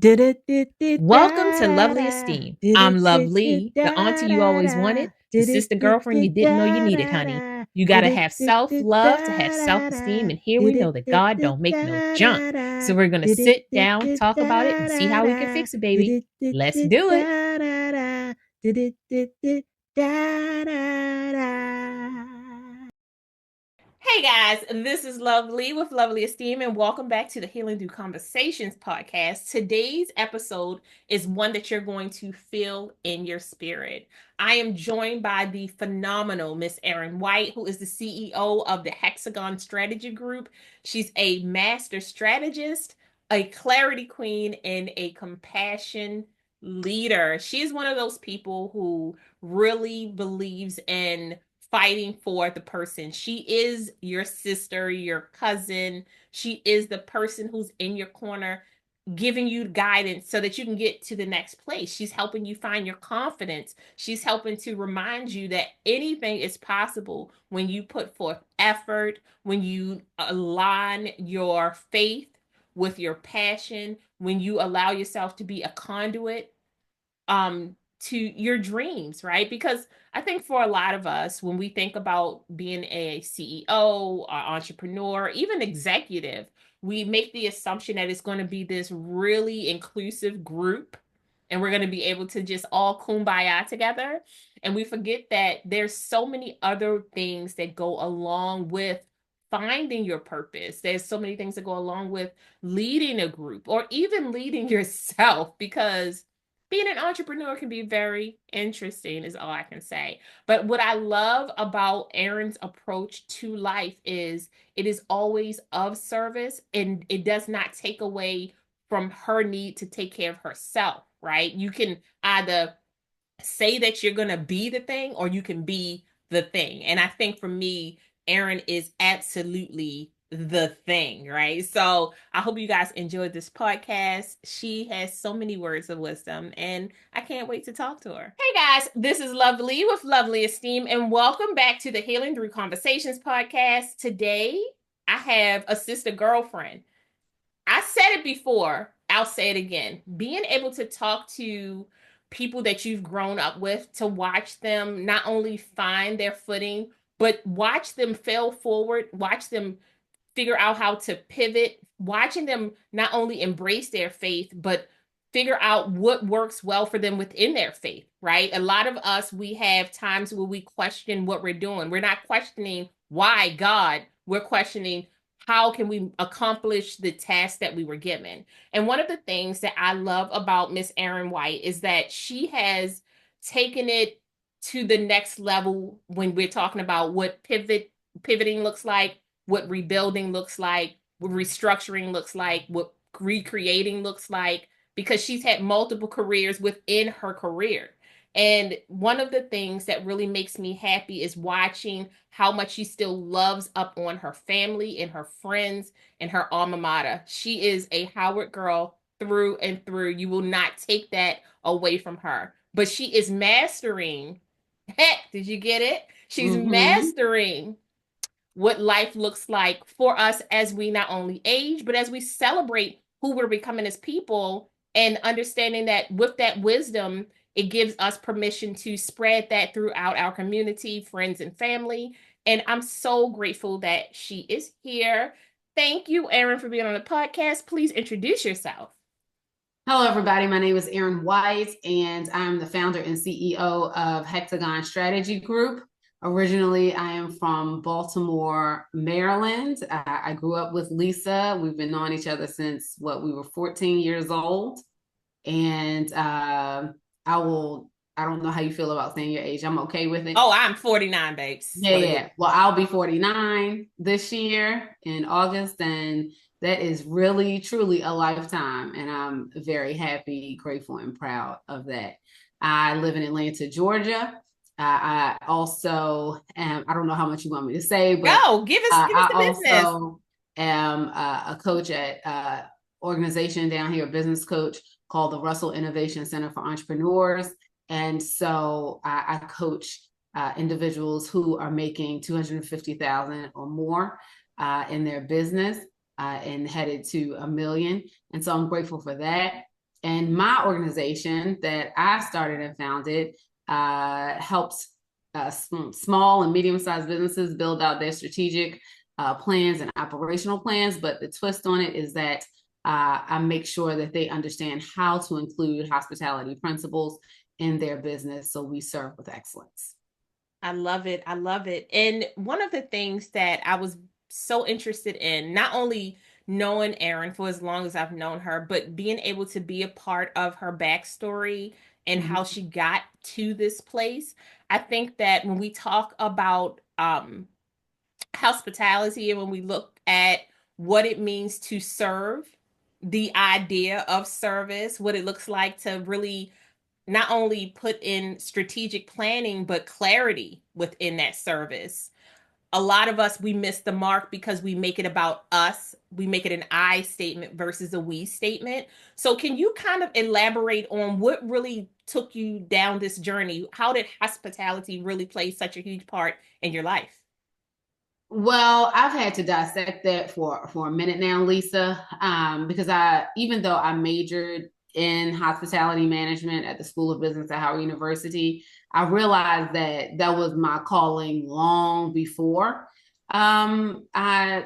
Welcome to Lovely Esteem. I'm Lovely, the auntie you always wanted, the sister girlfriend you didn't know you needed, honey. You got to have self-love to have self-esteem, and here we know that God don't make no junk. So we're going to sit down, talk about it, and see how we can fix it, baby. Let's do it. Hey guys, this is Lovely with Lovely Esteem, and welcome back to the Healing Through Conversations podcast. Today's episode is one that you're going to feel in your spirit. I am joined by the phenomenal Miss Erin White, who is the CEO of the Hexagon Strategy Group. She's a master strategist, a clarity queen, and a compassion leader. She's one of those people who really believes in fighting for the person. She is your sister, your cousin. She is the person who's in your corner, giving you guidance so that you can get to the next place. She's helping you find your confidence. She's helping to remind you that anything is possible when you put forth effort, when you align your faith with your passion, when you allow yourself to be a conduit to your dreams, right? Because I think for a lot of us, when we think about being a CEO or entrepreneur, even executive, we make the assumption that it's going to be this really inclusive group and we're going to be able to just all kumbaya together. And we forget that there's so many other things that go along with finding your purpose. There's so many things that go along with leading a group or even leading yourself, because being an entrepreneur can be very interesting, is all I can say. But what I love about Erin's approach to life is it is always of service, and it does not take away from her need to take care of herself, right? You can either say that you're going to be the thing or you can be the thing. And I think for me, Erin is absolutely the thing, right? So I hope you guys enjoyed this podcast. She has so many words of wisdom, and I can't wait to talk to her. Hey guys, this is Lovely with Lovely Esteem, and welcome back to the Healing Through Conversations podcast. Today, I have a sister girlfriend. I said it before, I'll say it again. Being able to talk to people that you've grown up with, to watch them not only find their footing, but watch them fail forward, watch them figure out how to pivot, watching them not only embrace their faith, but figure out what works well for them within their faith, right? A lot of us, we have times where we question what we're doing. We're not questioning why God, we're questioning how can we accomplish the task that we were given. And one of the things that I love about Miss Erin White is that she has taken it to the next level when we're talking about what pivoting looks like, what rebuilding looks like, what restructuring looks like, what recreating looks like, because she's had multiple careers within her career. And one of the things that really makes me happy is watching how much she still loves up on her family and her friends and her alma mater. She is a Howard girl through and through. You will not take that away from her. But she is mastering, heck, did you get it? She's mastering what life looks like for us as we not only age, but as we celebrate who we're becoming as people, and understanding that with that wisdom, it gives us permission to spread that throughout our community, friends, and family. And I'm so grateful that she is here. Thank you, Erin, for being on the podcast. Please introduce yourself. Hello, everybody. My name is Erin White, and I'm the founder and CEO of Hexagon Strategy Group. Originally, I am from Baltimore, Maryland. I grew up with Lisa. We've been knowing each other since we were 14 years old. And I don't know how you feel about saying your age. I'm okay with it. Oh, I'm 49, babes. Yeah. Well, I'll be 49 this year in August, and that is really, truly a lifetime. And I'm very happy, grateful, and proud of that. I live in Atlanta, Georgia. I also am, I don't know how much you want me to say, but give us the business. I also am a coach at organization down here, a business coach called the Russell Innovation Center for Entrepreneurs. And so I coach individuals who are making $250,000 or more in their business and headed to $1 million. And so I'm grateful for that. And my organization that I started and founded helps small and medium-sized businesses build out their strategic plans and operational plans. But the twist on it is that I make sure that they understand how to include hospitality principles in their business so we serve with excellence. I love it. I love it. And one of the things that I was so interested in, not only knowing Erin for as long as I've known her, but being able to be a part of her backstory and Mm-hmm. how she got to this place. I think that when we talk about hospitality and when we look at what it means to serve, the idea of service, what it looks like to really not only put in strategic planning, but clarity within that service. A lot of us, we miss the mark because we make it about us. We make it an I statement versus a we statement. So, can you kind of elaborate on what really took you down this journey? How did hospitality really play such a huge part in your life? Well, I've had to dissect that for a minute now, Lisa, because I even though I majored in hospitality management at the School of Business at Howard University, I realized that that was my calling long before I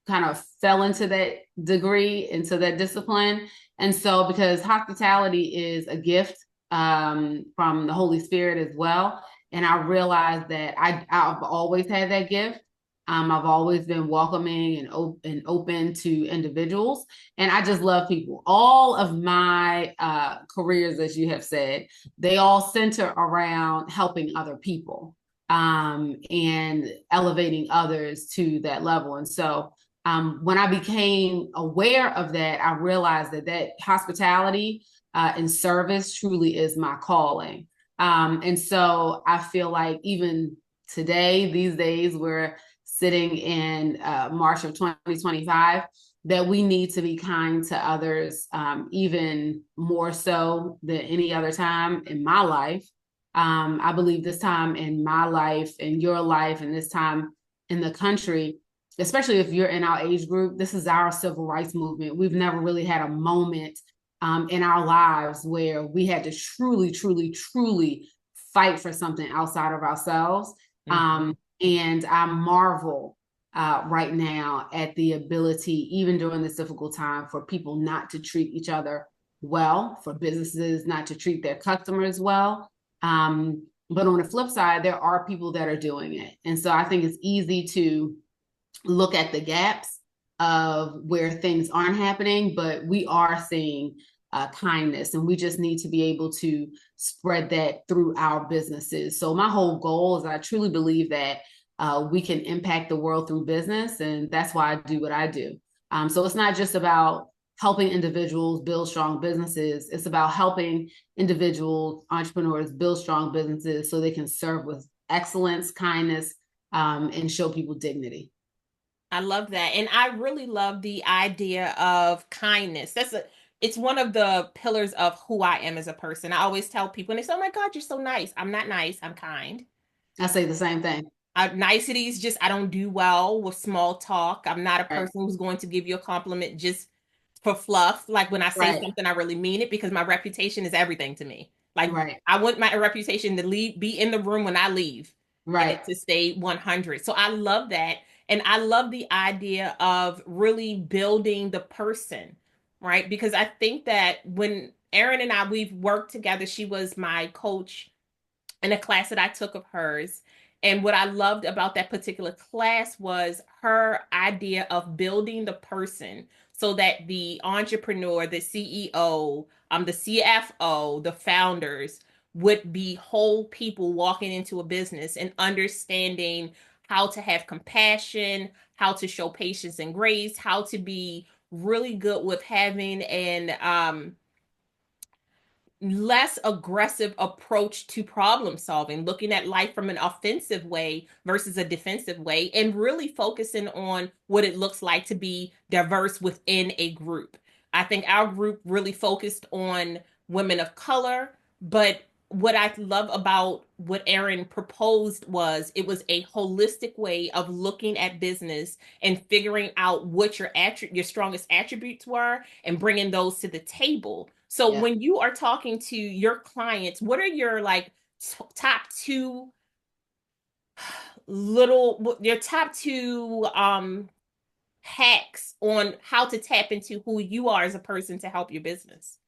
kind of fell into that degree, into that discipline. And so, because hospitality is a gift from the Holy Spirit as well, and I realized that I've always had that gift. I've always been welcoming and open to individuals, and I just love people. All of my careers, as you have said, they all center around helping other people and elevating others to that level. And so, when I became aware of that, I realized that hospitality and service truly is my calling. And so, I feel like even today, these days, we're sitting in March of 2025, that we need to be kind to others, even more so than any other time in my life. I believe this time in my life, in your life, and this time in the country, especially if you're in our age group, this is our civil rights movement. We've never really had a moment in our lives where we had to truly, truly, truly fight for something outside of ourselves. Mhm. And I marvel right now at the ability, even during this difficult time, for people not to treat each other well, for businesses not to treat their customers well. But on the flip side, there are people that are doing it. And so I think it's easy to look at the gaps of where things aren't happening, but we are seeing kindness, and we just need to be able to spread that through our businesses. So my whole goal is I truly believe that we can impact the world through business, and that's why I do what I do. So it's not just about helping individuals build strong businesses. It's about helping individuals, entrepreneurs build strong businesses so they can serve with excellence, kindness, and show people dignity. I love that. And I really love the idea of kindness. It's one of the pillars of who I am as a person. I always tell people, and they say, "Oh my God, you're so nice." I'm not nice, I'm kind. I say the same thing. Niceties, just I don't do well with small talk. I'm not a Right. person who's going to give you a compliment just for fluff. Like when I say Right. something, I really mean it because my reputation is everything to me. Like Right. I want my reputation to leave, be in the room when I leave, and it Right. to stay 100. So I love that, and I love the idea of really building the person, right? Because I think that when Erin and we've worked together, she was my coach in a class that I took of hers. And what I loved about that particular class was her idea of building the person so that the entrepreneur, the CEO, the CFO, the founders would be whole people walking into a business and understanding how to have compassion, how to show patience and grace, how to be really good with having an less aggressive approach to problem solving, looking at life from an offensive way versus a defensive way, and really focusing on what it looks like to be diverse within a group. I think our group really focused on women of color, but what I love about what Erin proposed was it was a holistic way of looking at business and figuring out what your strongest attributes were and bringing those to the table So Yeah. when you are talking to your clients, what are your like top two your top two hacks on how to tap into who you are as a person to help your business?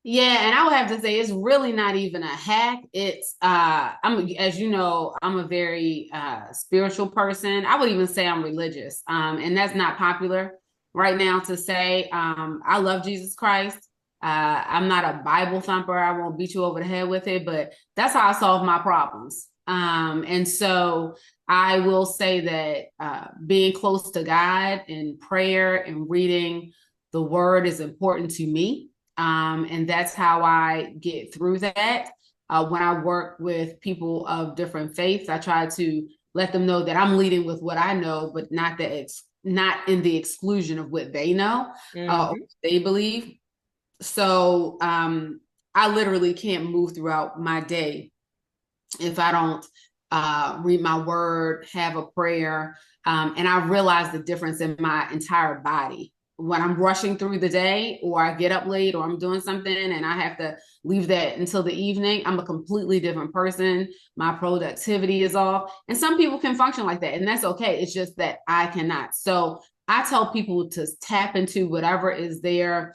Yeah, and I would have to say it's really not even a hack. It's I'm as you know, I'm a very spiritual person. I would even say I'm religious. And that's not popular right now to say. I love Jesus Christ. I'm not a Bible thumper. I won't beat you over the head with it, but that's how I solve my problems. And so I will say that being close to God and prayer and reading the word is important to me, and that's how I get through that. When I work with people of different faiths, I try to let them know that I'm leading with what I know, but not that it's not in the exclusion of what they know or Mm-hmm. what they believe. So I literally can't move throughout my day if I don't read my word, have a prayer, and I realize the difference in my entire body. When I'm rushing through the day, or I get up late, or I'm doing something and I have to leave that until the evening, I'm a completely different person. My productivity is off. And some people can function like that, and that's okay. It's just that I cannot. So I tell people to tap into whatever is their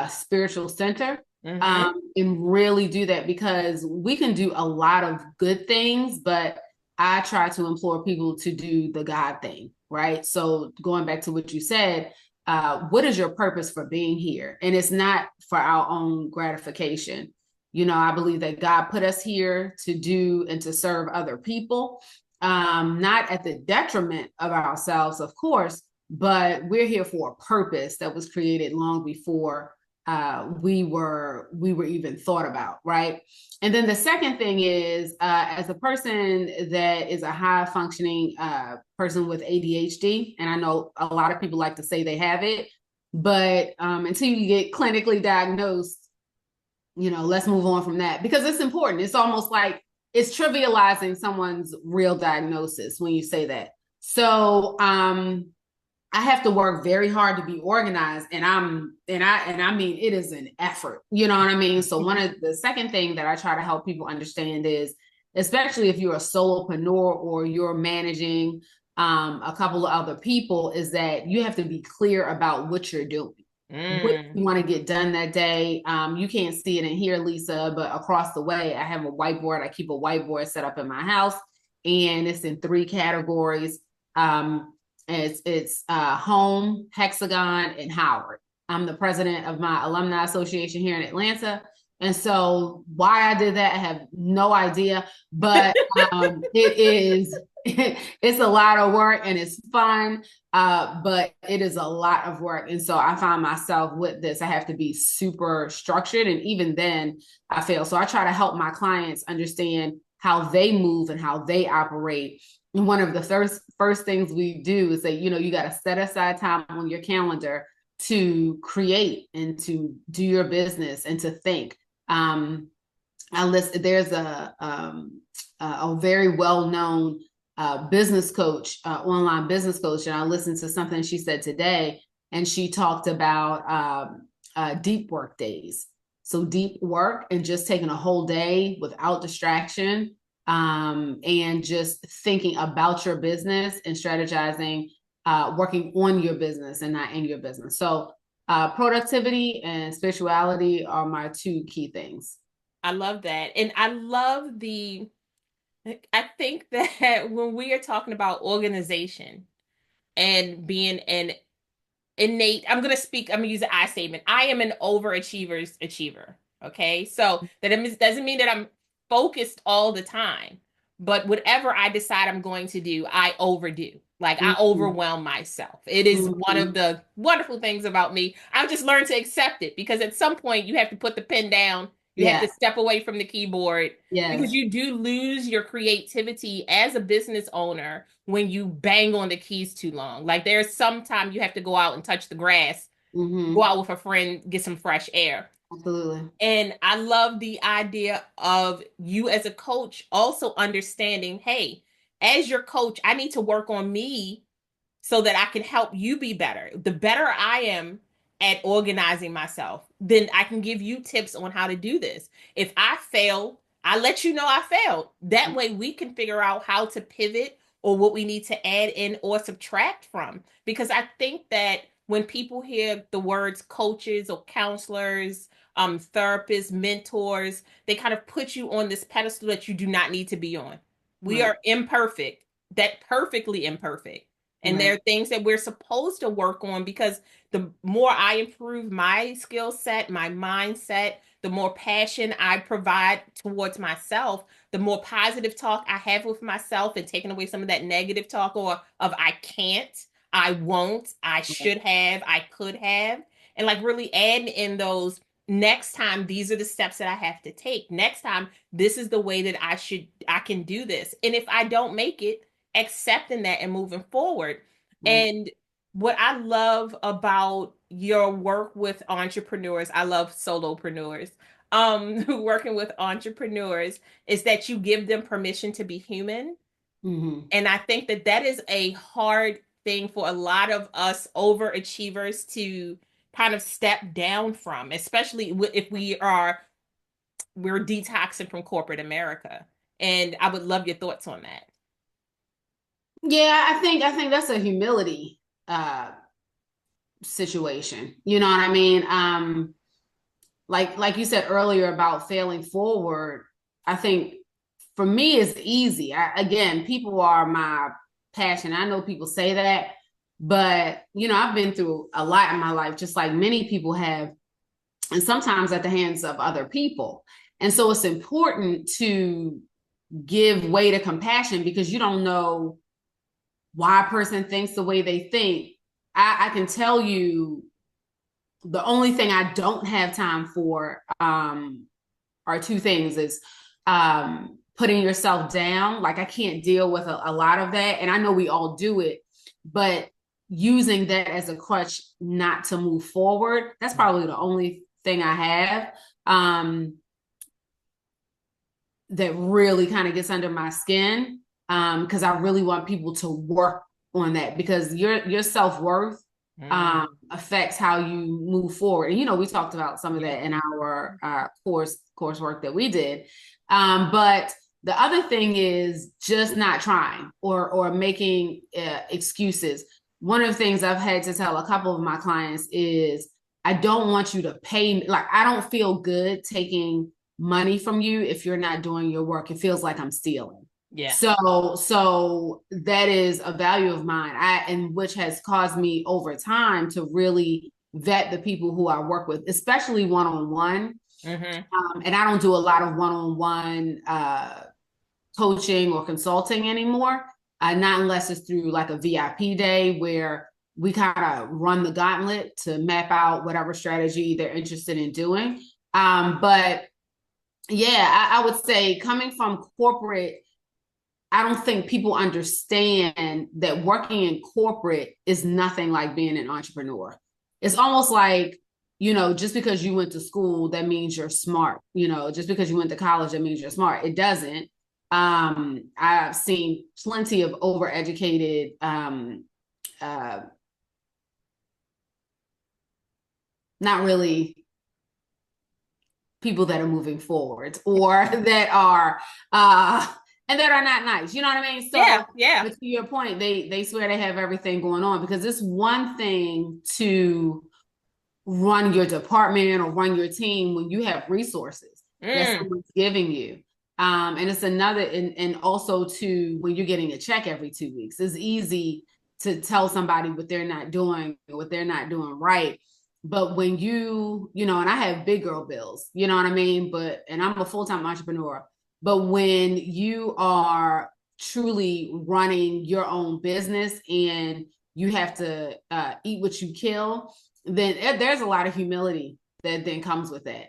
spiritual center, Mm-hmm. and really do that, because we can do a lot of good things, but I try to implore people to do the God thing, right? So going back to what you said, what is your purpose for being here? And it's not for our own gratification. You know, I believe that God put us here to do and to serve other people, not at the detriment of ourselves, of course, but we're here for a purpose that was created long before we were even thought about, right? And then the second thing is, as a person that is a high functioning person with ADHD, and I know a lot of people like to say they have it, but until you get clinically diagnosed, let's move on from that, because it's important. It's almost like it's trivializing someone's real diagnosis when you say that. So I have to work very hard to be organized, and I mean it is an effort. You know what I mean? So one of the second thing that I try to help people understand is, especially if you're a solopreneur or you're managing a couple of other people, is that you have to be clear about what you're doing, what Mm. you want to get done that day. You can't see it in here, Lisa, but across the way, I have a whiteboard. I keep a whiteboard set up in my house, and it's in three categories. It's home, Hexagon, and Howard. I'm the president of my alumni association here in Atlanta. And so why I did that, I have no idea, but it is it's a lot of work and it's fun, but it is a lot of work. And so I find myself with this, I have to be super structured, and even then I fail. So I try to help my clients understand how they move and how they operate. And one of the first things we do is say, you got to set aside time on your calendar to create and to do your business and to think. There's a very well known business coach, online business coach, and I listened to something she said today, and she talked about deep work days. So deep work and just taking a whole day without distraction, and just thinking about your business and strategizing, working on your business and not in your business. So productivity and spirituality are my two key things. I love that. And I think that when we are talking about organization and being an I'm going to use the I statement. I am an overachiever's achiever. Okay. So doesn't mean that I'm focused all the time, but whatever I decide I'm going to do, I overdo. Like I Mm-hmm. overwhelm myself. It is one Mm-hmm. of the wonderful things about me. I've just learned to accept it, because at some point you have to put the pen down. You have to Yeah. step away from the keyboard, because Yes. you do lose your creativity as a business owner when you bang on the keys too long. Like there's some time you have to go out and touch the grass, go Mm-hmm. out with a friend, get some fresh air. Absolutely. And I love the idea of you as a coach also understanding, hey, as your coach, I need to work on me so that I can help you be better. The better I am at organizing myself, then I can give you tips on how to do this. If I fail, I let you know I failed. That way we can figure out how to pivot or what we need to add in or subtract from. Because I think that when people hear the words coaches or counselors, therapists, mentors, they kind of put you on this pedestal that you do not need to be on. We Right. are imperfect, that perfectly imperfect. And there Right. are things that we're supposed to work on because the more I improve my skill set, my mindset, the more passion I provide towards myself, the more positive talk I have with myself and taking away some of that negative talk or of I can't, I won't, I should have, I could have, and like really adding in those next time these are the steps that I have to take. Next time this is the way that I can do this. And if I don't make it, accepting that and moving forward. Right. And what I love about your work with entrepreneurs, I love solopreneurs, working with entrepreneurs is that you give them permission to be human. Mm-hmm. And I think that that is a hard thing for a lot of us overachievers to kind of step down from, especially if we're detoxing from corporate America. And I would love your thoughts on that. Yeah, I think that's a humility uh situation. You know what I mean? Like you said earlier about failing forward, I think for me it's easy. Again, people are my passion. I know people say that, but I've been through a lot in my life, just like many people have, and sometimes at the hands of other people. And so it's important to give way to compassion because you don't know why a person thinks the way they think. I can tell you the only thing I don't have time for are two things is putting yourself down. Like I can't deal with a lot of that. And I know we all do it, but using that as a crutch not to move forward, that's probably the only thing I have that really kind of gets under my skin because I really want people to work on that because your self-worth Mm, affects how you move forward. And we talked about some of yeah. that in our coursework that we did. But the other thing is just not trying or making excuses. One of the things I've had to tell a couple of my clients is I don't want you to pay me. Like I don't feel good taking money from you if you're not doing your work. It feels like I'm stealing. Yeah. So that is a value of mine. And which has caused me over time to really vet the people who I work with, especially one-on-one. Mm-hmm. And I don't do a lot of one-on-one coaching or consulting anymore. Not unless it's through like a VIP day where we kind of run the gauntlet to map out whatever strategy they're interested in doing. But yeah, I would say coming from corporate, I don't think people understand that working in corporate is nothing like being an entrepreneur. It's almost like, just because you went to school, that means you're smart. Just because you went to college, that means you're smart. It doesn't. I've seen plenty of overeducated, uh, not really people that are moving forward or that are and that are not nice. You know what I mean? Yeah. So, Yeah. but to your point, they swear they have everything going on because it's one thing to run your department or run your team when you have resources that Mm. someone's giving you. And it's another, and also to when you're getting a check every 2 weeks, it's easy to tell somebody what they're not doing, what they're not doing right. But when and I have big girl bills, you know what I mean? And I'm a full-time entrepreneur. But when you are truly running your own business and you have to eat what you kill, then there's a lot of humility that then comes with that,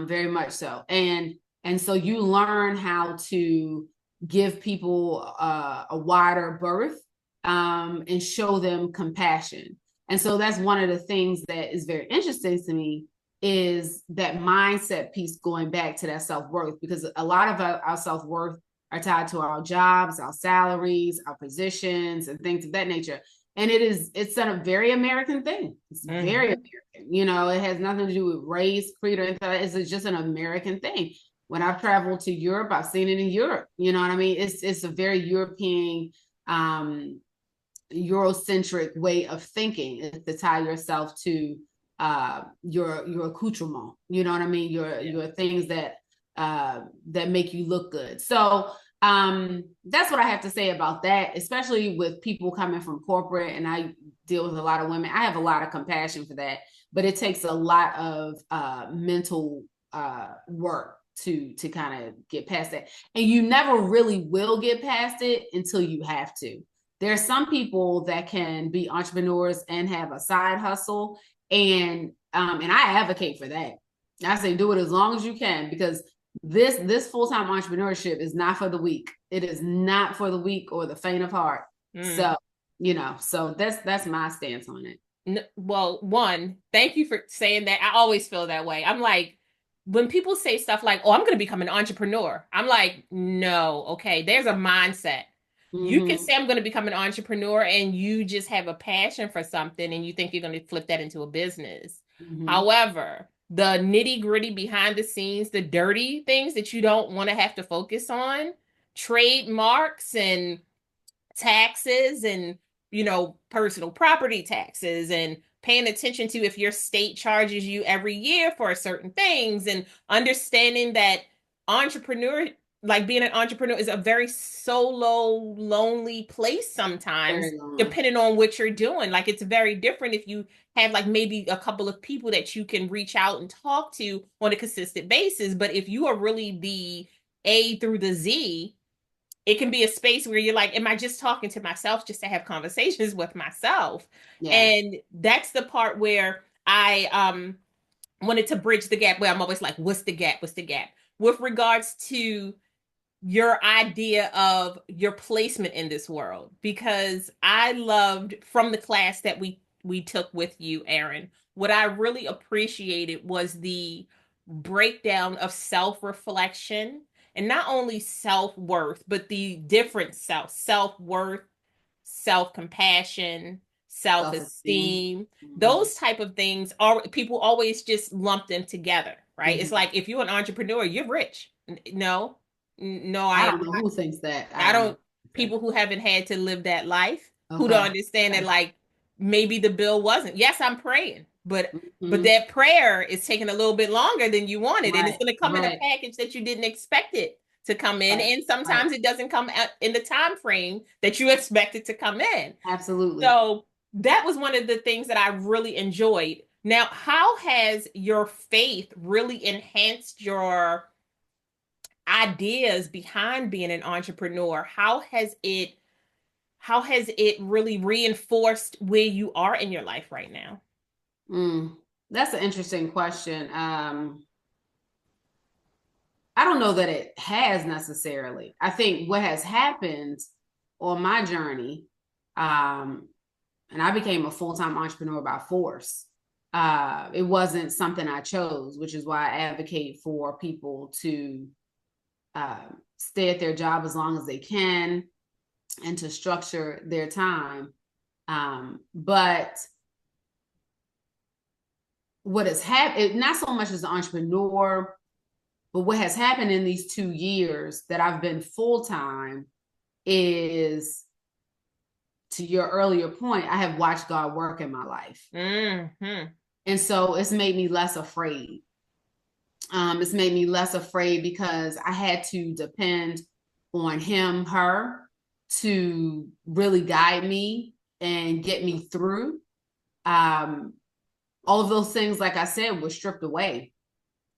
very much so. And so you learn how to give people a wider berth and show them compassion. And so that's one of the things that is very interesting to me is that mindset piece going back to that self-worth, because a lot of our self-worth are tied to our jobs, our salaries, our positions, and things of that nature. And it's a very American thing. It's very Mm-hmm. American. You know, it has nothing to do with race, creed, or anything. It's just an American thing. When I've traveled to Europe, I've seen it in Europe. You know what I mean? It's a very European, Eurocentric way of thinking, is to tie yourself to your accoutrement. You know what I mean? Your things that make you look good. So that's what I have to say about that, especially with people coming from corporate, and I deal with a lot of women. I have a lot of compassion for that, but it takes a lot of mental work to kind of get past that. And you never really will get past it until you have to. There's some people that can be entrepreneurs and have a side hustle, and I advocate for that. I say do it as long as you can, because this full-time entrepreneurship is not for the weak. It is not for the weak or the faint of heart. Mm. So, you know, so that's my stance on it. Well, one, thank you for saying that. I always feel that way. I'm like, when people say stuff like, "Oh, I'm going to become an entrepreneur," I'm like, no, okay, there's a mindset. You can Mm-hmm. say I'm going to become an entrepreneur and you just have a passion for something and you think you're going to flip that into a business. Mm-hmm. However, the nitty gritty behind the scenes, the dirty things that you don't want to have to focus on, trademarks and taxes and personal property taxes and paying attention to if your state charges you every year for certain things and understanding that entrepreneur like being an entrepreneur is a very solo lonely place sometimes Very lonely. depending on what you're doing. Like it's very different if you have like maybe a couple of people that you can reach out and talk to on a consistent basis, but if you are really the A through the Z, it can be a space where you're like, am I just talking to myself just to have conversations with myself? Yeah. And that's the part where I wanted to bridge the gap, where I'm always like, what's the gap? What's the gap? With regards to your idea of your placement in this world, because I loved from the class that we took with you, Erin, what I really appreciated was the breakdown of self-reflection and not only self-worth, but the different self-worth, self-compassion, Self-esteem. self-esteem. Mm-hmm. Those type of things are people always just lump them together, right? It's Mm-hmm. like if you're an entrepreneur, you're rich. No, no, I I am don't know not. who thinks that. I I don't know don't, who thinks people who haven't had to live that life, that. who don't Okay. understand that Okay. like maybe the bill wasn't. Yes, I'm praying, but Mm-hmm. that prayer is taking a little bit longer than you wanted, and it's Right. going to come in a Right. package that you didn't expect it to come in, Right. and Right. sometimes it doesn't come out in the time frame that you expect it to come in. Absolutely. So that was one of the things that I really enjoyed. Now, how has your faith really enhanced your ideas behind being an entrepreneur? How has it really reinforced where you are in your life right now? Mm. That's an interesting question. I don't know that it has necessarily. I think what has happened on my journey, um, and I became a full-time entrepreneur by force. It wasn't something I chose, which is why I advocate for people to stay at their job as long as they can and to structure their time. But what has happened, not so much as an entrepreneur, but what has happened in these 2 years that I've been full time is, to your earlier point, I have watched God work in my life. Mm-hmm. And so it's made me less afraid. It's made me less afraid because I had to depend on him, her, to really guide me and get me through. Um, all of those things, like I said, were stripped away.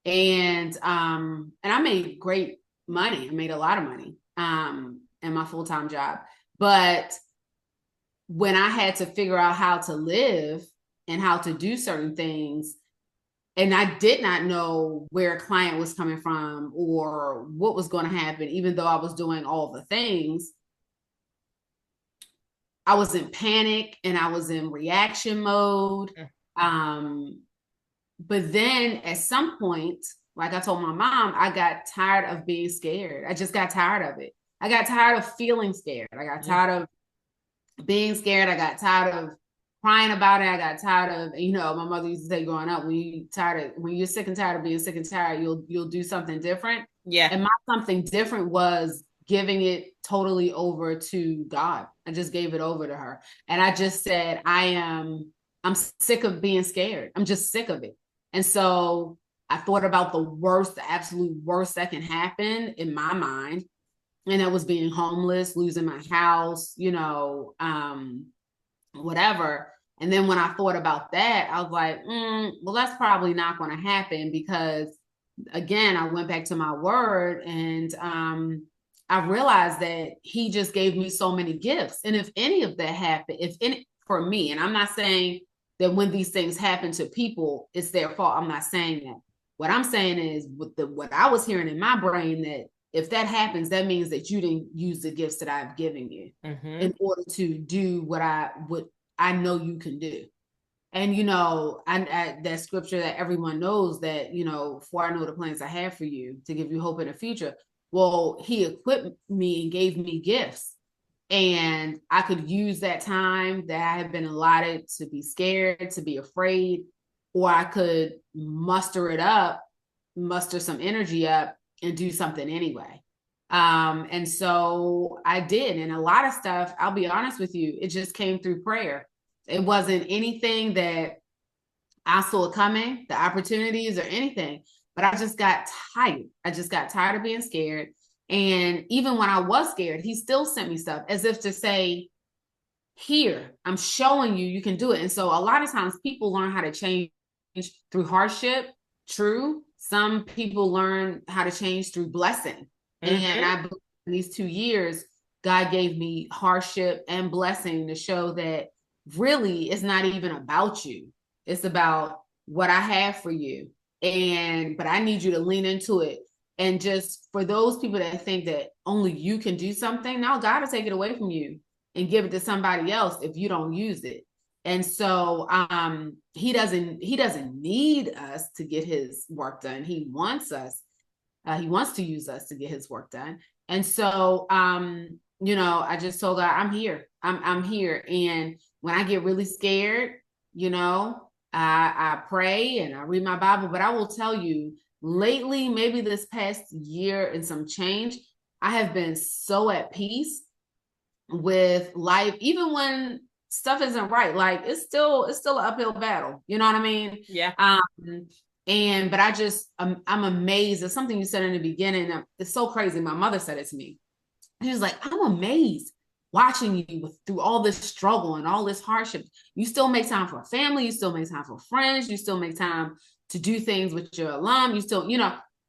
And I made great money. I made a lot of money in my full-time job. But when I had to figure out how to live and how to do certain things, and I did not know where a client was coming from or what was going to happen, even though I was doing all the things, I was in panic and I was in reaction mode. Um, but then at some point, like I told my mom, I got tired of being scared. I just got tired of it. I got tired of feeling scared. I got Mm-hmm. tired of being scared. I got tired of crying about it. I got tired of, my mother used to say growing up, when you're sick and tired of being sick and tired, you'll do something different. Yeah. And my something different was giving it totally over to God. I just gave it over to her. And I just said, I'm sick of being scared. I'm just sick of it. And so I thought about the absolute worst that can happen in my mind. And that was being homeless, losing my house, whatever. And then when I thought about that, I was like, well, that's probably not going to happen because, again, I went back to my word and I realized that he just gave me so many gifts. And if any of that happened, if any for me, and I'm not saying that when these things happen to people, it's their fault. I'm not saying that. What I'm saying is what I was hearing in my brain, that if that happens, that means that you didn't use the gifts that I've given you in order to do what I know you can do. And that scripture that everyone knows, that for I know the plans I have for you to give you hope in the future. Well, he equipped me and gave me gifts, and I could use that time that I have been allotted to be scared, to be afraid, or I could muster some energy up and do something anyway. And so I did. And a lot of stuff, I'll be honest with you, it just came through prayer. It wasn't anything that I saw coming, the opportunities or anything, but I just got tired. I just got tired of being scared. And even when I was scared, he still sent me stuff as if to say, here, I'm showing you, you can do it. And so a lot of times people learn how to change through hardship. True. Some people learn how to change through blessing. And I believe in these 2 years, God gave me hardship and blessing to show that really it's not even about you. It's about what I have for you. But I need you to lean into it. And just for those people that think that only you can do something, now God will take it away from you and give it to somebody else if you don't use it. And so he doesn't need us to get his work done. He wants to use us to get his work done. And so I just told God, I'm here. I'm here. And when I get really scared, I pray and I read my Bible. But I will tell you, lately, maybe this past year and some change, I have been so at peace with life, even when stuff isn't right. Like it's still an uphill battle. You know what I mean? Yeah. But I'm amazed at something you said in the beginning. It's so crazy. My mother said it to me. She was like, I'm amazed watching you through all this struggle and all this hardship. You still make time for family. You still make time for friends. You still make time to do things with your alum. You still,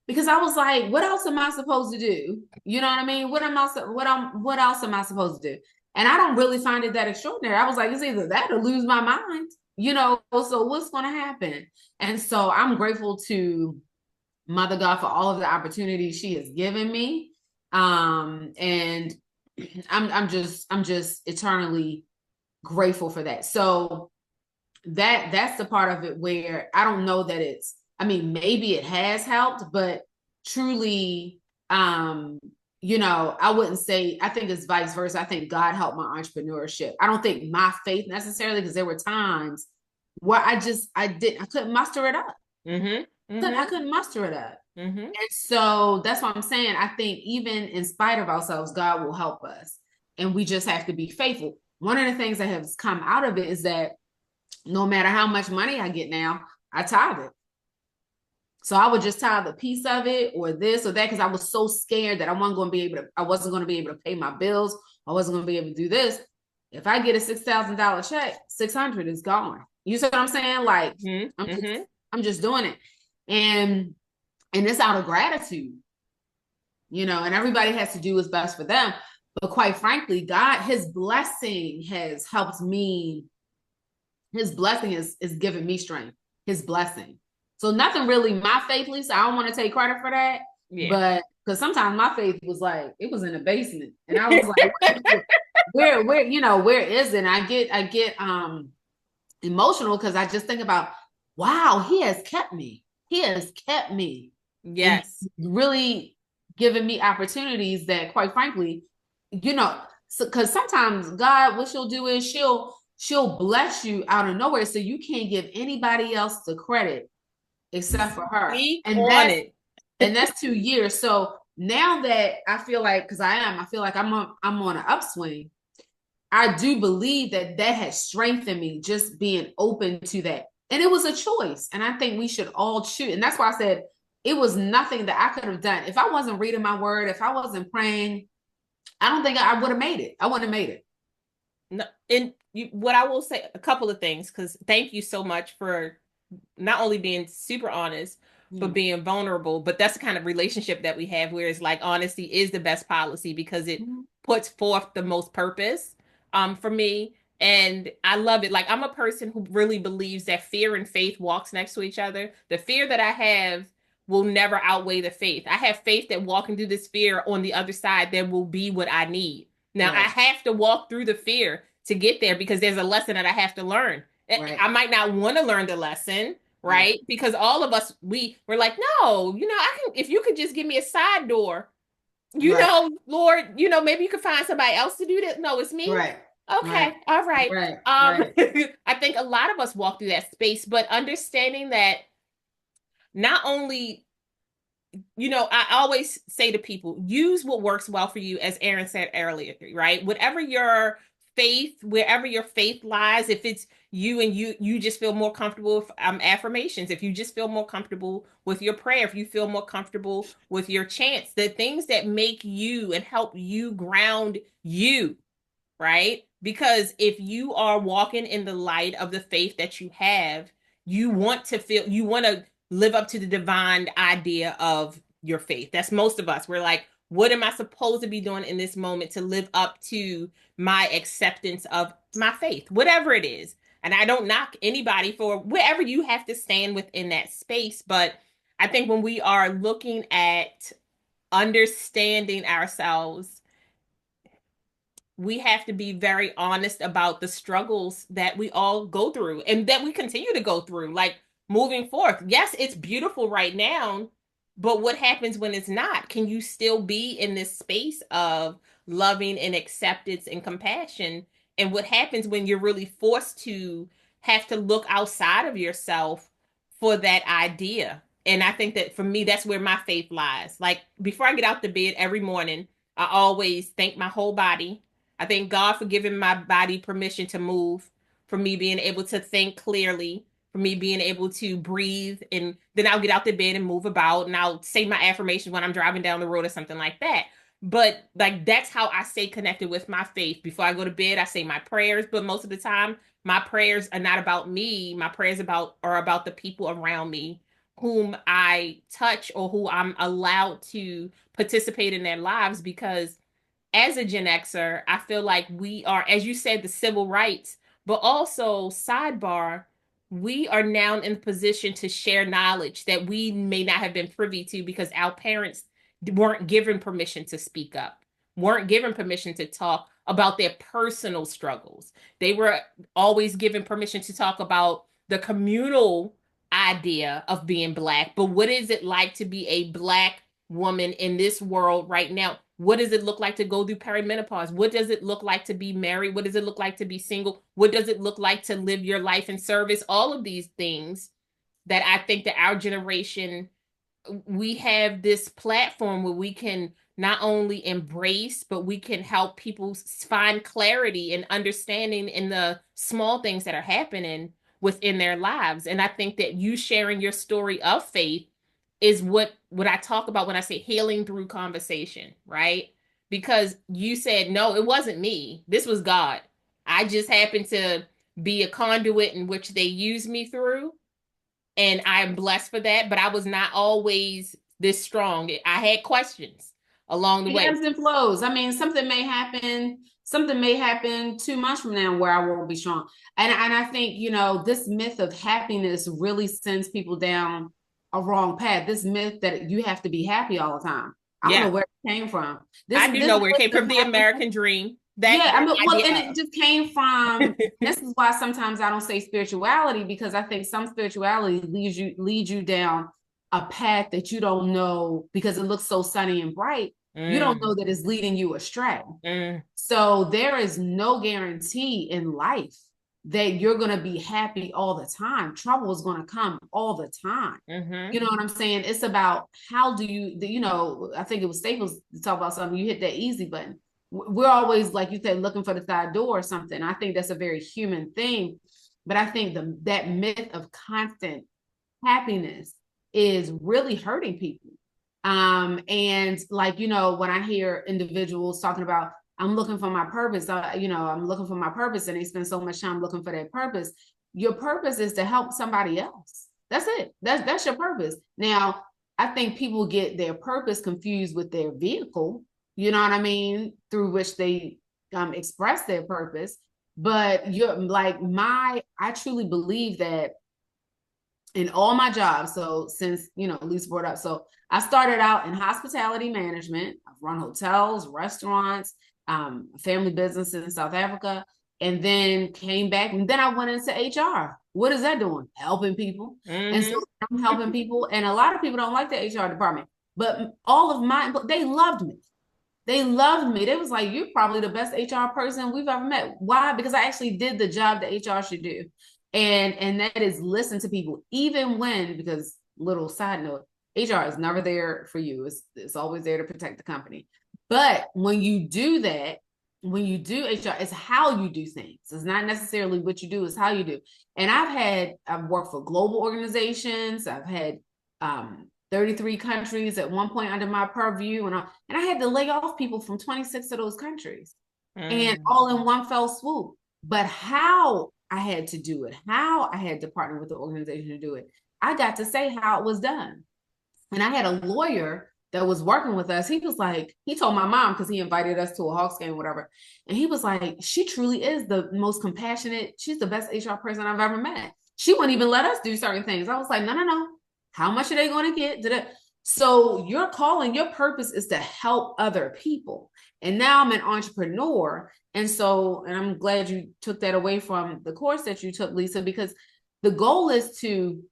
because I was like, what else am I supposed to do? You know what I mean? What else am I supposed to do? And I don't really find it that extraordinary. I was like, it's either that or lose my mind, so what's going to happen? And so I'm grateful to Mother God for all of the opportunities she has given me. And I'm just eternally grateful for that. So that's the part of it where I don't know that maybe it has helped, but truly, I wouldn't say, I think it's vice versa. I think God helped my entrepreneurship. I don't think my faith necessarily, because there were times where I couldn't muster it up. I couldn't muster it up. And so that's what I'm saying. I think even in spite of ourselves, God will help us. And we just have to be faithful. One of the things that has come out of it is that no matter how much money I get now, I tithe it. So I would just tithe a piece of it or this or that, because I was so scared that I wasn't going to be able to pay my bills. I wasn't going to be able to do this. If I get a $6,000 check, 600 is gone. You see what I'm saying? Like I'm just doing it. And it's out of gratitude, and everybody has to do what's best for them. But quite frankly, God, his blessing has helped me. His blessing is giving me strength, his blessing. So nothing really, my faith, Lisa, I don't want to take credit for that. Yeah. But because sometimes my faith was like, it was in the basement. And I was like, where is it? And I get emotional because I just think about, wow, he has kept me. He has kept me. Yes. Really giving me opportunities that, quite frankly, because sometimes God, what she'll do is she'll bless you out of nowhere, so you can't give anybody else the credit except for her. Speak And on it. that's 2 years. So now that I feel like, because I feel like I'm on an upswing. I do believe that that has strengthened me, just being open to that. And it was a choice. And I think we should all choose. And that's why I said it was nothing that I could have done. If I wasn't reading my word, if I wasn't praying, I don't think I would have made it. I wouldn't have made it. No, and what I will say, a couple of things, because thank you so much for not only being super honest, but Yeah. being vulnerable. But that's the kind of relationship that we have where it's like honesty is the best policy because it Mhm. puts forth the most purpose for me. And I love it. Like I'm a person who really believes that fear and faith walks next to each other. The fear that I have will never outweigh the faith. I have faith that walking through this fear on the other side, there will be what I need. Now I Right. have to walk through the fear to get there because there's a lesson that I have to learn. Right. I might not want to learn the lesson, Yeah. right? Because all of us, we're like, no, I can, if you could just give me a side door, Right. Lord, maybe you could find somebody else to do that. No, it's me. Right. Okay, Right. all right. Right. Right. I think a lot of us walk through that space, but understanding that not only I always say to people, use what works well for you, as Erin said earlier, right? Wherever your faith lies, if it's you and you just feel more comfortable with affirmations, if you just feel more comfortable with your prayer, if you feel more comfortable with your chants, the things that make you and help you ground you, right? Because if you are walking in the light of the faith that you have, you want to live up to the divine idea of your faith. That's most of us. We're like, what am I supposed to be doing in this moment to live up to my acceptance of my faith, whatever it is? And I don't knock anybody for wherever you have to stand within that space. But I think when we are looking at understanding ourselves, we have to be very honest about the struggles that we all go through and that we continue to go through, like moving forth. Yes, it's beautiful right now, but what happens when it's not? Can you still be in this space of loving and acceptance and compassion? And what happens when you're really forced to have to look outside of yourself for that idea? And I think that for me, that's where my faith lies. Like before I get out the bed every morning, I always thank my whole body. I thank God for giving my body permission to move, for me being able to think clearly, for me being able to breathe. And then I'll get out the bed and move about and I'll say my affirmations when I'm driving down the road or something like that. But like that's how I stay connected with my faith. Before I go to bed, I say my prayers, but most of the time, my prayers are not about me. My prayers are about the people around me whom I touch or who I'm allowed to participate in their lives because as a Gen Xer, I feel like we are, as you said, the civil rights, but also sidebar, we are now in a position to share knowledge that we may not have been privy to because our parents weren't given permission to speak up, weren't given permission to talk about their personal struggles. They were always given permission to talk about the communal idea of being Black, but what is it like to be a Black woman in this world right now? What does it look like to go through perimenopause? What does it look like to be married? What does it look like to be single? What does it look like to live your life in service? All of these things that I think that our generation, we have this platform where we can not only embrace, but we can help people find clarity and understanding in the small things that are happening within their lives. And I think that you sharing your story of faith is what I talk about when I say healing through conversation, right? Because you said, no, it wasn't me. This was God. I just happened to be a conduit in which they used me through and I'm blessed for that. But I was not always this strong. I had questions along the It way. ebbs and flows. I mean, something may happen 2 months from now where I won't be strong. And I think, this myth of happiness really sends people down a wrong path. This myth that you have to be happy all the time. I don't know Yeah, where it came from. This I do this know where it came myth from. of The happiness. American dream. Yeah, I That mean, well, and idea it just came from. of. This is why sometimes I don't say spirituality, because I think some spirituality leads you down a path that you don't know because it looks so sunny and bright. You don't Mm, know that it's leading you astray. mm, So there is no guarantee in life that you're going to be happy all the time. Trouble is going to come all the time. mm-hmm. You know what I'm saying? It's about how do you, I think it was Staples to talk about something. You hit that easy button. We're always, like you said, looking for the side door or something. I think that's a very human thing. But I think that myth of constant happiness is really hurting people. And like, when I hear individuals talking about, I'm looking for my purpose, I'm looking for my purpose, and they spend so much time looking for that purpose. Your purpose is to help somebody else. That's it. That's your purpose. Now, I think people get their purpose confused with their vehicle, you know what I mean, through which they express their purpose. But you're like I truly believe that in all my jobs. So since, Lisa brought up, so I started out in hospitality management. I've run hotels, restaurants, family businesses in South Africa, and then came back. And then I went into HR. What is that doing? Helping people. And so Mm-hmm. I'm helping people. And a lot of people don't like the HR department, but all of mine, they loved me. They loved me. They was like, you're probably the best HR person we've ever met. Why? Because I actually did the job that HR should do. And that is listen to people, even when, because little side note, HR is never there for you. It's always there to protect the company. But when you do that, when you do HR, it's how you do things. It's not necessarily what you do, it's how you do. And I've worked for global organizations. I've had 33 countries at one point under my purview, and I had to lay off people from 26 of those countries, and Mm. all in one fell swoop. But how I had to do it, how I had to partner with the organization to do it, I got to say how it was done. And I had a lawyer that was working with us. He was like, he told my mom, because he invited us to a Hawks game, whatever. And he was like, she truly is the most compassionate. She's the best HR person I've ever met. She wouldn't even let us do certain things. I was like, no, no, no. How much are they going to get? Did it? So your calling, your purpose is to help other people. And now I'm an entrepreneur. And I'm glad you took that away from the course that you took, Lisa, because the goal is to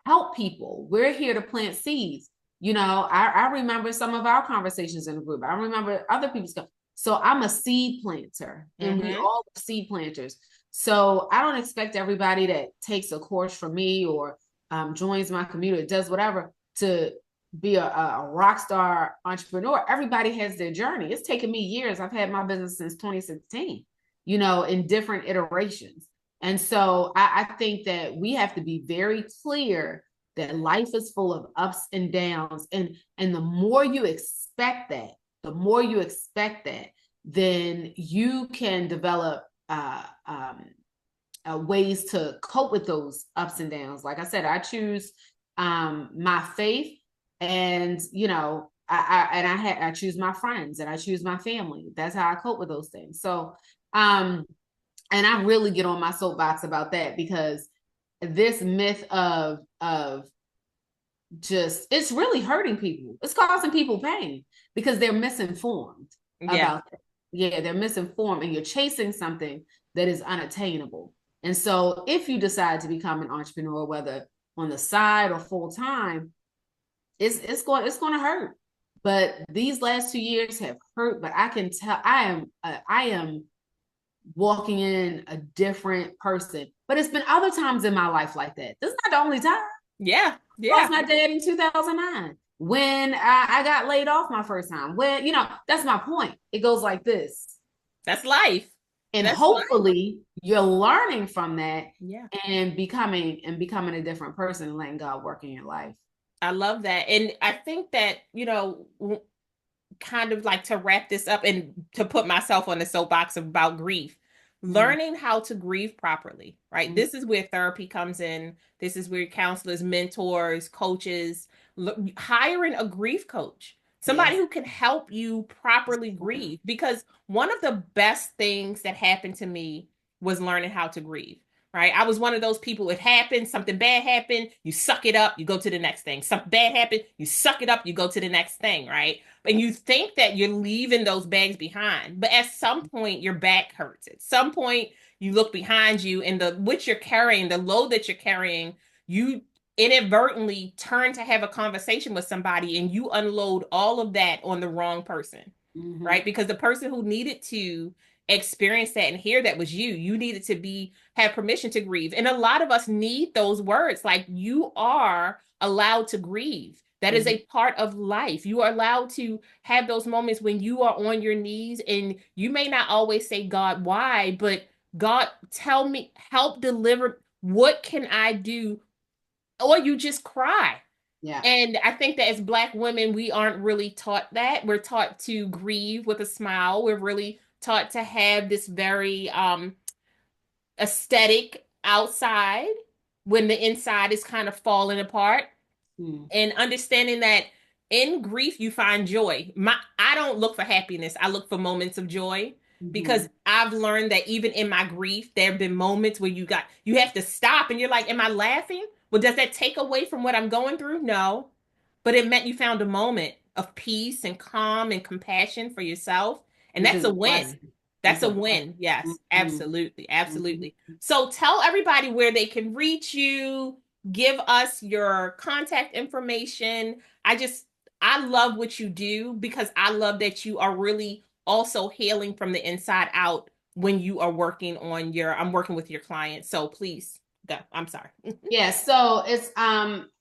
help people. We're here to plant seeds. I remember some of our conversations in the group. I remember other people's. So I'm a seed planter, and we Mm-hmm. all are seed planters. So I don't expect everybody that takes a course from me or joins my community, does whatever, to be a rock star entrepreneur. Everybody has their journey. It's taken me years. I've had my business since 2016, in different iterations. And so I think that we have to be very clear that life is full of ups and downs. And the more you expect that, then you can develop ways to cope with those ups and downs. Like I said, I choose my faith, and I choose my friends, and I choose my family. That's how I cope with those things. So and I really get on my soapbox about that, because this myth of just, it's really hurting people. It's causing people pain because they're misinformed Yeah. about that. Yeah, they're misinformed, and you're chasing something that is unattainable. And so if you decide to become an entrepreneur, whether on the side or full time, it's going to hurt. But these last 2 years have hurt. But I can tell I am walking in a different person. But it's been other times in my life like that. This is not the only time. Yeah. I lost Yeah. my dad in 2009 when I got laid off my first time. When, that's my point. It goes like this. That's life. And That's life. hopefully you're learning from that Yeah. and becoming a different person and letting God work in your life. I love that. And I think that, kind of like to wrap this up and to put myself on the soapbox about grief, Mm-hmm. learning how to grieve properly, right? Mm-hmm. This is where therapy comes in. This is where counselors, mentors, coaches, hiring a grief coach, somebody Yes. who can help you properly grieve. Because one of the best things that happened to me was learning how to grieve. Right. I was one of those people. It happened, something bad happened, you suck it up, you go to the next thing. Something bad happened, you suck it up, you go to the next thing. Right. And you think that you're leaving those bags behind, but at some point your back hurts. At some point you look behind you, and the what you're carrying, the load that you're carrying, you inadvertently turn to have a conversation with somebody and you unload all of that on the wrong person, Mm-hmm. right? Because the person who needed to experience that and hear that was you. You needed to be have permission to grieve. And a lot of us need those words like you are allowed to grieve. That is Mm-hmm. a part of life. You are allowed to have those moments when you are on your knees and you may not always say, God, why? But God, tell me, help deliver. What can I do? Or you just cry. Yeah. And I think that as Black women, we aren't really taught that. We're taught to grieve with a smile. We're really taught to have this very aesthetic outside when the inside is kind of falling apart, Mm-hmm. and understanding that in grief you find joy. I don't look for happiness. I look for moments of joy Mm-hmm. because I've learned that even in my grief there have been moments where you have to stop and you're like, am I laughing? Well, does that take away from what I'm going through? No. But it meant you found a moment of peace and calm and compassion for yourself. And Which that's is a a win. blessing. That's It's a a win. blessing. Yes, Mm-hmm. absolutely. Mm-hmm. Absolutely. So tell everybody where they can reach you, give us your contact information. I love what you do because I love that you are really also healing from the inside out when you are I'm working with your clients. So please go. I'm sorry. Yeah, so it's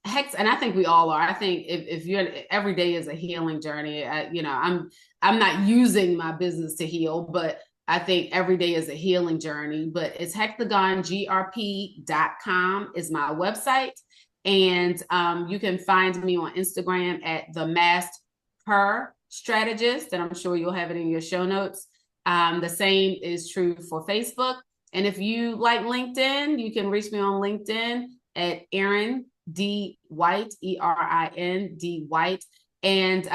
hex, and I think we all are. I think if you're every day is a healing journey. I'm not using my business to heal, but I think every day is a healing journey. But it's hexagongrp.com is my website, and you can find me on Instagram at the Masked Per Strategist, and I'm sure you'll have it in your show notes. The same is true for Facebook. And if you like LinkedIn, you can reach me on LinkedIn at Erin D White, Erin D White. And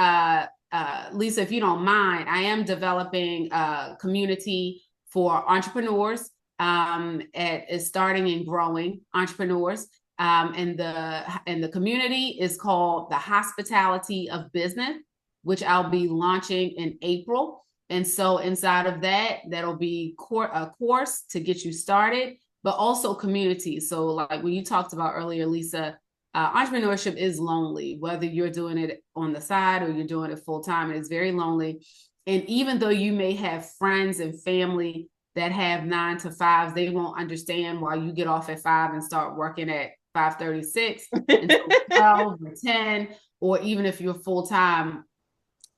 Lisa, if you don't mind, I am developing a community for entrepreneurs. Is starting and growing entrepreneurs. And the community is called the Hospitality of Business, which I'll be launching in April. And so inside of that, that'll be a course to get you started, but also community. So like when you talked about earlier, Lisa, entrepreneurship is lonely, whether you're doing it on the side or you're doing it full time. It is very lonely. And even though you may have friends and family that have 9 to 5s, they won't understand why you get off at 5 and start working at 5:36 until 12 or 10, or even if you're full time,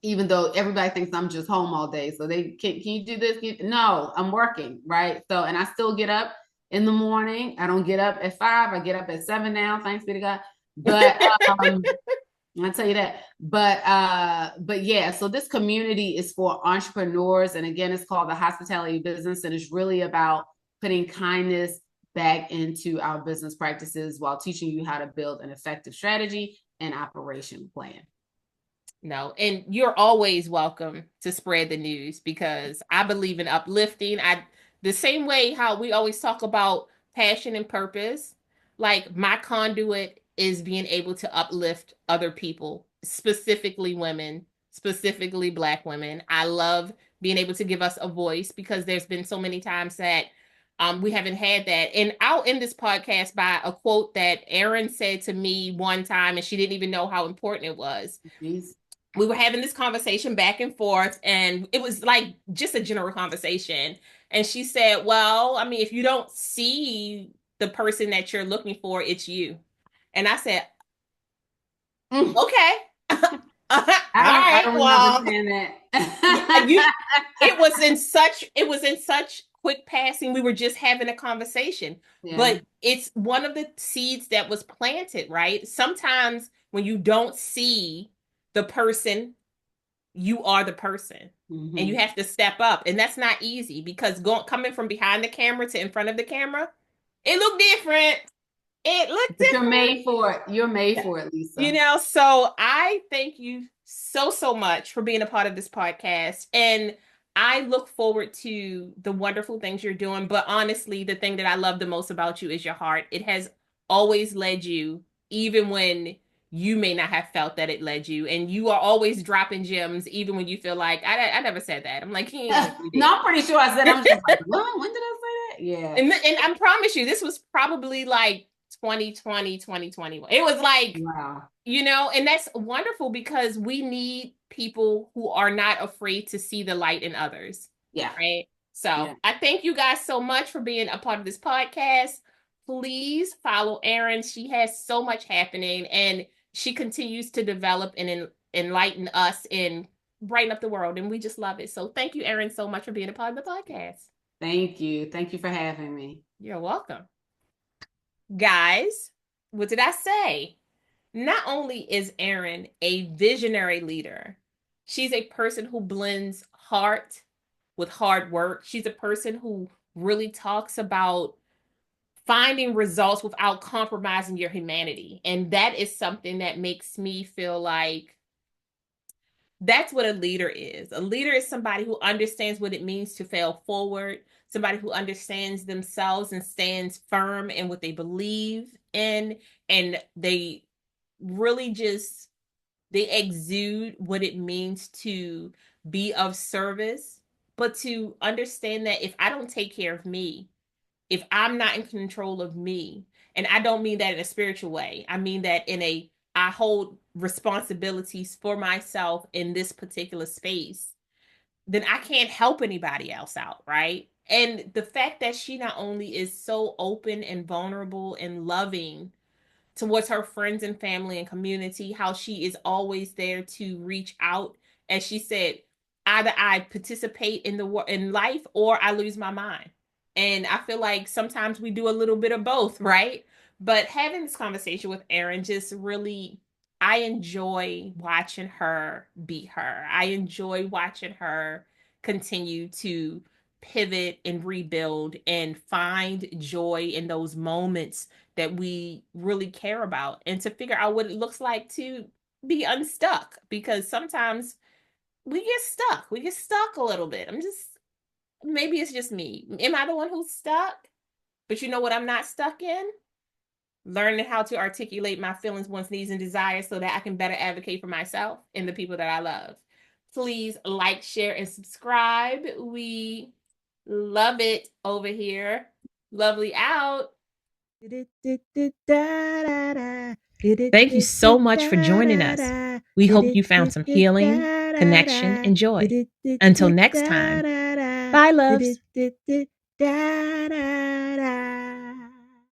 even though everybody thinks I'm just home all day. So they can you do this? No, I'm working, right? So, and I still get up in the morning. I don't get up at 5. I get up at 7 now, thanks be to God. But I'll tell you that. But yeah, so this community is for entrepreneurs. And again, it's called the Hospitality Business. And it's really about putting kindness back into our business practices while teaching you how to build an effective strategy and operation plan. No, and you're always welcome to spread the news because I believe in uplifting. The same way how we always talk about passion and purpose, like my conduit is being able to uplift other people, specifically women, specifically Black women. I love being able to give us a voice because there's been so many times that we haven't had that. And I'll end this podcast by a quote that Erin said to me one time, and she didn't even know how important it was. Please. We were having this conversation back and forth, and it was like just a general conversation. And she said, well, I mean, if you don't see the person that you're looking for, it's you. And I said, okay. All I right, don't remember well, saying yeah, that. it was in such quick passing. We were just having a conversation, Yeah. but it's one of the seeds that was planted, right? Sometimes when you don't see the person, you are the person, and you Mm-hmm. have to step up, and that's not easy because coming from behind the camera to in front of the camera, it looked different. It looked But you're different. made for it. You're made Yeah. for it, Lisa. So I thank you so much for being a part of this podcast. And I look forward to the wonderful things you're doing. But honestly, the thing that I love the most about you is your heart. It has always led you, even when you may not have felt that it led you. And you are always dropping gems, even when you feel like, I never said that. I'm like, yeah, you No, did. I'm pretty sure I said. I'm just like, what? When did I say that? Yeah. And I promise you, this was probably like 2020, 2021. It was like, Wow. and that's wonderful because we need people who are not afraid to see the light in others, Yeah. right? So Yeah. I thank you guys so much for being a part of this podcast. Please follow Erin. She has so much happening and she continues to develop and enlighten us and brighten up the world. And we just love it. So thank you, Erin, so much for being a part of the podcast. Thank you. Thank you for having me. You're welcome. Guys, what did I say? Not only is Erin a visionary leader, she's a person who blends heart with hard work. She's a person who really talks about finding results without compromising your humanity. And that is something that makes me feel like that's what a leader is. A leader is somebody who understands what it means to fail forward, somebody who understands themselves and stands firm in what they believe in, and they really just they exude what it means to be of service, but to understand that if I don't take care of me, if I'm not in control of me, and I don't mean that in a spiritual way, I mean that in a I hold responsibilities for myself in this particular space, then I can't help anybody else out, right? And the fact that she not only is so open and vulnerable and loving towards her friends and family and community, how she is always there to reach out. As she said, either I participate in in life or I lose my mind. And I feel like sometimes we do a little bit of both, right? But having this conversation with Erin just really, I enjoy watching her be her. I enjoy watching her continue to pivot and rebuild and find joy in those moments that we really care about and to figure out what it looks like to be unstuck because sometimes we get stuck. We get stuck a little bit. Maybe it's just me. Am I the one who's stuck? But you know what I'm not stuck in? Learning how to articulate my feelings, wants, needs, and desires so that I can better advocate for myself and the people that I love. Please like, share, and subscribe. We love it over here. Lovely out. Thank you so much for joining us. We hope you found some healing, connection, and joy. Until next time, bye, loves.